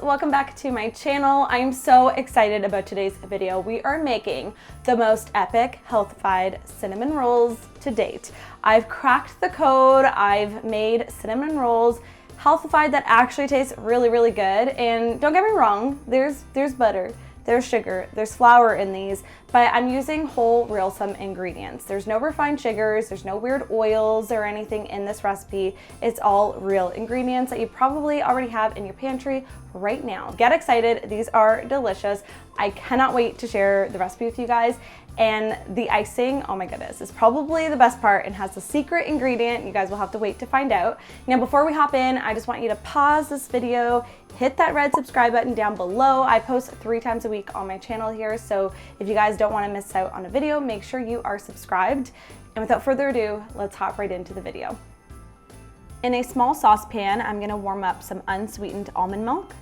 welcome back to my channel. I am so excited about today's video. We are making the most epic healthified cinnamon rolls to date. I've cracked the code. I've made cinnamon rolls healthified that actually taste really, really good. And don't get me wrong, there's butter, there's sugar, there's flour in these, but I'm using whole real some ingredients. There's no refined sugars, there's no weird oils or anything in this recipe. It's all real ingredients that you probably already have in your pantry right now. Get excited, these are delicious. I cannot wait to share the recipe with you guys. And the icing, oh my goodness, is probably the best part and has a secret ingredient. You guys will have to wait to find out. Now, before we hop in, I just want you to pause this video, hit that red subscribe button down below. I post 3 times a week on my channel here, so if you guys don't want to miss out on a video, make sure you are subscribed. And without further ado, let's hop right into the video. In a small saucepan, I'm gonna warm up some unsweetened almond milk.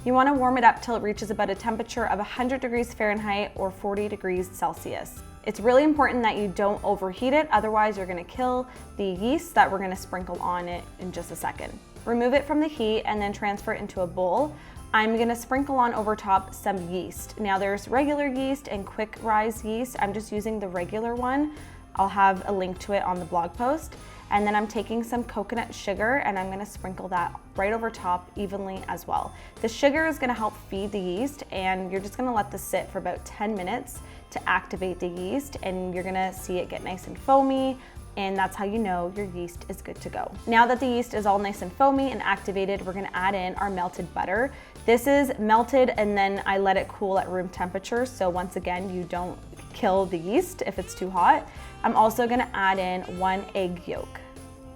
You want to warm it up till it reaches about a temperature of 100 degrees Fahrenheit or 40 degrees Celsius. It's really important that you don't overheat it, otherwise you're going to kill the yeast that we're going to sprinkle on it in just a second. Remove it from the heat and then transfer it into a bowl. I'm going to sprinkle on over top some yeast. Now there's regular yeast and quick rise yeast. I'm just using the regular one. I'll have a link to it on the blog post. And then I'm taking some coconut sugar and I'm gonna sprinkle that right over top evenly as well. The sugar is gonna help feed the yeast, and you're just gonna let this sit for about 10 minutes to activate the yeast, and you're gonna see it get nice and foamy, and that's how you know your yeast is good to go. Now that the yeast is all nice and foamy and activated, we're gonna add in our melted butter. This is melted and then I let it cool at room temperature, so once again, you don't kill the yeast if it's too hot. I'm also gonna add in 1 egg yolk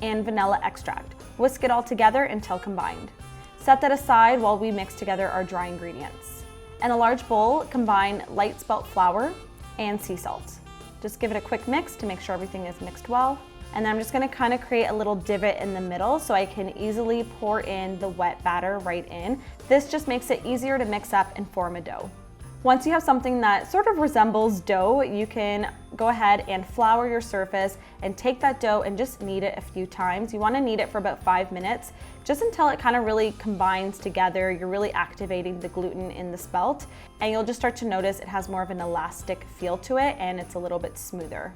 and vanilla extract. Whisk it all together until combined. Set that aside while we mix together our dry ingredients. In a large bowl, combine light spelt flour and sea salt. Just give it a quick mix to make sure everything is mixed well. And then I'm just gonna kind of create a little divot in the middle so I can easily pour in the wet batter right in. This just makes it easier to mix up and form a dough. Once you have something that sort of resembles dough, you can go ahead and flour your surface and take that dough and just knead it a few times. You want to knead it for about 5 minutes, just until it kind of really combines together. You're really activating the gluten in the spelt, and you'll just start to notice it has more of an elastic feel to it and it's a little bit smoother.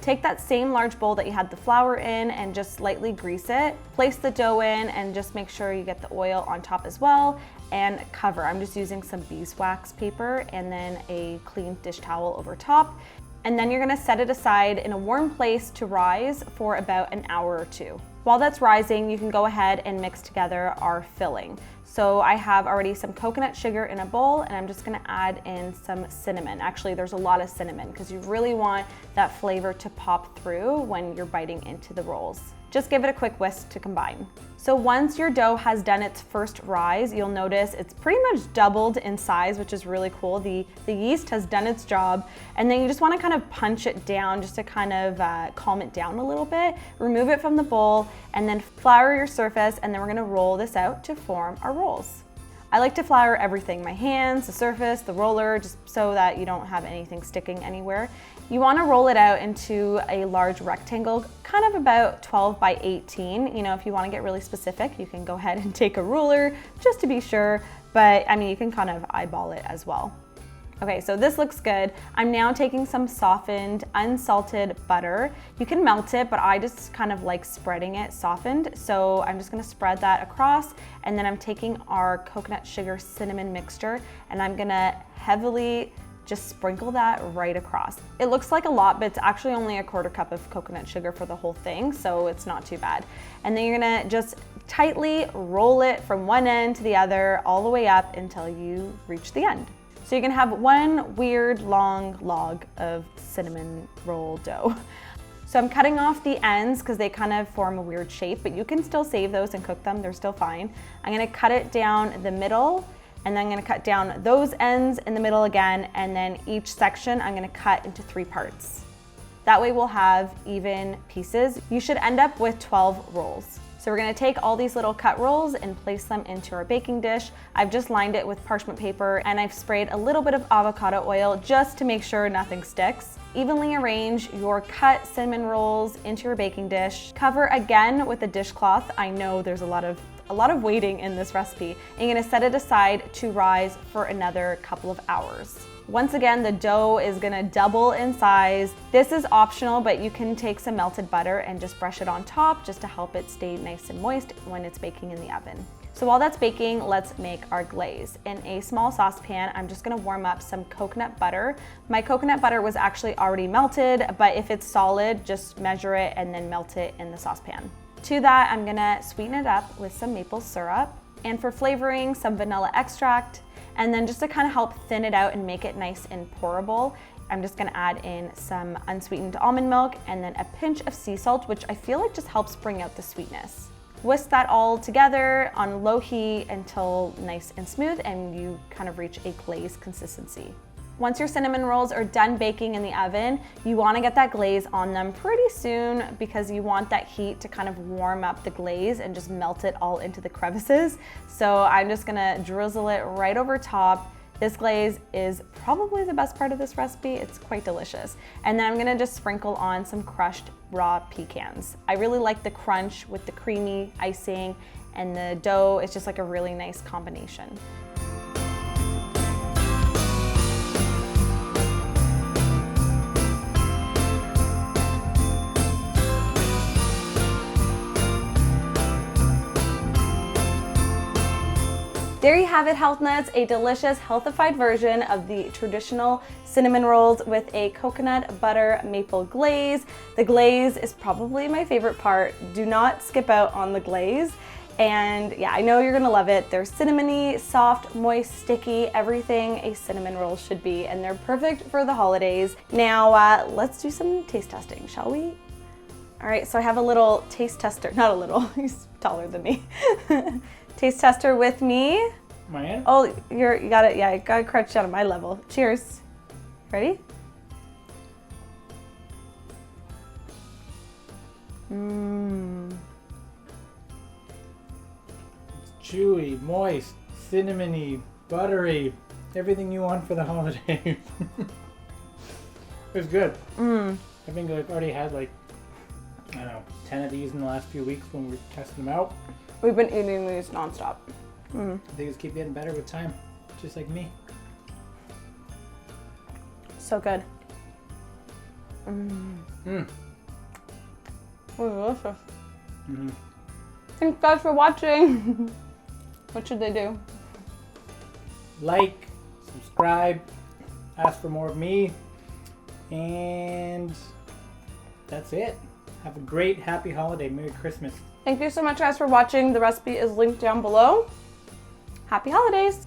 Take that same large bowl that you had the flour in and just lightly grease it. Place the dough in and just make sure you get the oil on top as well, and cover. I'm just using some beeswax paper and then a clean dish towel over top. And then you're gonna set it aside in a warm place to rise for about an hour or 2. While that's rising, you can go ahead and mix together our filling. So I have already some coconut sugar in a bowl, and I'm just gonna add in some cinnamon. Actually, there's a lot of cinnamon because you really want that flavor to pop through when you're biting into the rolls. Just give it a quick whisk to combine. So once your dough has done its first rise, you'll notice it's pretty much doubled in size, which is really cool. The yeast has done its job, and then you just want to kind of punch it down just to kind of calm it down a little bit. Remove it from the bowl and then flour your surface, and then we're going to roll this out to form our rolls. I like to flour everything, my hands, the surface, the roller, just so that you don't have anything sticking anywhere. You want to roll it out into a large rectangle, kind of about 12 by 18. You know, if you want to get really specific, you can go ahead and take a ruler just to be sure, but I mean, you can kind of eyeball it as well. Okay, so this looks good. I'm now taking some softened, unsalted butter. You can melt it, but I just kind of like spreading it softened. So I'm just gonna spread that across, and then I'm taking our coconut sugar cinnamon mixture, and I'm gonna heavily just sprinkle that right across. It looks like a lot, but it's actually only a 1/4 cup of coconut sugar for the whole thing, so it's not too bad. And then you're gonna just tightly roll it from one end to the other, all the way up until you reach the end. So you can have one weird long log of cinnamon roll dough. So I'm cutting off the ends because they kind of form a weird shape, but you can still save those and cook them, they're still fine. I'm gonna cut it down the middle, and then I'm gonna cut down those ends in the middle again, and then each section I'm gonna cut into 3 parts. That way we'll have even pieces. You should end up with 12 rolls. So we're gonna take all these little cut rolls and place them into our baking dish. I've just lined it with parchment paper, and I've sprayed a little bit of avocado oil just to make sure nothing sticks. Evenly arrange your cut cinnamon rolls into your baking dish. Cover again with a dishcloth. I know there's a lot of a lot of waiting in this recipe. And you're gonna set it aside to rise for another couple of hours. Once again, the dough is gonna double in size. This is optional, but you can take some melted butter and just brush it on top just to help it stay nice and moist when it's baking in the oven. So while that's baking, let's make our glaze. In a small saucepan, I'm just gonna warm up some coconut butter. My coconut butter was actually already melted, but if it's solid, just measure it and then melt it in the saucepan. To that, I'm gonna sweeten it up with some maple syrup, and for flavoring, some vanilla extract, and then just to kind of help thin it out and make it nice and pourable, I'm just gonna add in some unsweetened almond milk and then a pinch of sea salt, which I feel like just helps bring out the sweetness. Whisk that all together on low heat until nice and smooth and you kind of reach a glaze consistency. Once your cinnamon rolls are done baking in the oven, you wanna get that glaze on them pretty soon because you want that heat to kind of warm up the glaze and just melt it all into the crevices. So I'm just gonna drizzle it right over top. This glaze is probably the best part of this recipe. It's quite delicious. And then I'm gonna just sprinkle on some crushed raw pecans. I really like the crunch with the creamy icing, and the dough is just like a really nice combination. There you have it, health nuts, a delicious, healthified version of the traditional cinnamon rolls with a coconut butter maple glaze. The glaze is probably my favorite part. Do not skip out on the glaze. And yeah, I know you're gonna love it. They're cinnamony, soft, moist, sticky, everything a cinnamon roll should be, and they're perfect for the holidays. Now, let's do some taste testing, shall we? All right, so I have a little taste tester, not a little, he's taller than me. Taste tester with me. Mine? Oh, you got it. Yeah, you got it crouched down at my level. Cheers. Ready? Mmm. It's chewy, moist, cinnamony, buttery, everything you want for the holidays. It's good. I think I've already had like, I don't know, 10 of these in the last few weeks when we were testing them out. We've been eating these nonstop. They just keep getting better with time, just like me. So good. Delicious. Thanks guys for watching. What should they do? Like, subscribe, ask for more of me, and that's it. Have a great, happy holiday. Merry Christmas. Thank you so much guys for watching. The recipe is linked down below. Happy holidays.